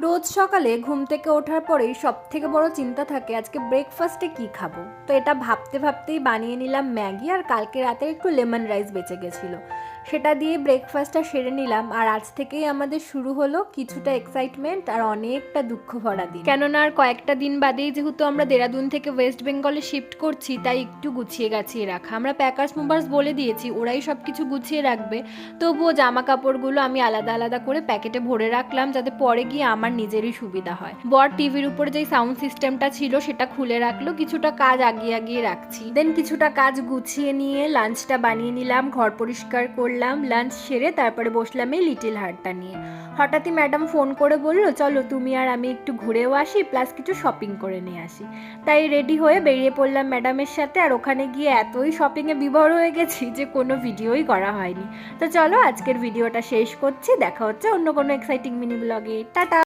রোজ সকালে ঘুম থেকে ওঠার পরেই সবথেকে বড় চিন্তা থাকে আজকে ব্রেকফাস্টে কি খাবো। তো এটা ভাবতে ভাবতেই বানিয়ে নিলাম ম্যাগি, আর কালকে রাতে একটু লেমন রাইস বেঁচে গেছিলো, সেটা দিয়ে ব্রেকফাস্টটা সেরে নিলাম। আর আজ থেকেই আমাদের শুরু হলো কিছুটা এক্সাইটমেন্ট আর অনেকটা দুঃখ ভরা দিন, কেননা আর কয়েকটা দিন বাদেই যেহেতু আমরা দেরাদুন থেকে ওয়েস্ট বেঙ্গলে শিফট করছি, তাই একটু গুছিয়ে গাছিয়ে রাখা। আমরা প্যাকার্স মুভার্স বলে দিয়েছি, ওরাই সব কিছু গুছিয়ে রাখবে। তবুও জামা কাপড়গুলো আমি আলাদা আলাদা করে প্যাকেটে ভরে রাখলাম, যাতে পরে গিয়ে আমার নিজেরই সুবিধা হয়। বর টিভির উপরে যে সাউন্ড সিস্টেমটা ছিল সেটা খুলে রাখলো, কিছুটা কাজ আগিয়ে রাখছি। দেন কিছুটা কাজ গুছিয়ে নিয়ে লাঞ্চটা বানিয়ে নিলাম, ঘর পরিষ্কার করলাম। লাঞ্চ সেরে তারপরে বসলাম এই লিটিল হার্টটা নিয়ে। হঠাৎই ম্যাডাম ফোন করে বললো, চলো তুমি আর আমি একটু ঘুরেও আসি, প্লাস কিছু শপিং করে নিয়ে আসি। তাই রেডি হয়ে বেরিয়ে পড়লাম ম্যাডামের সাথে। আর ওখানে গিয়ে এতই শপিংয়ে বিভোর হয়ে গেছি যে কোনো ভিডিওই করা হয়নি। তো চলো আজকের ভিডিওটা শেষ করছি, দেখা হচ্ছে অন্য কোনো এক্সাইটিং মিনি ব্লগে। টাটা।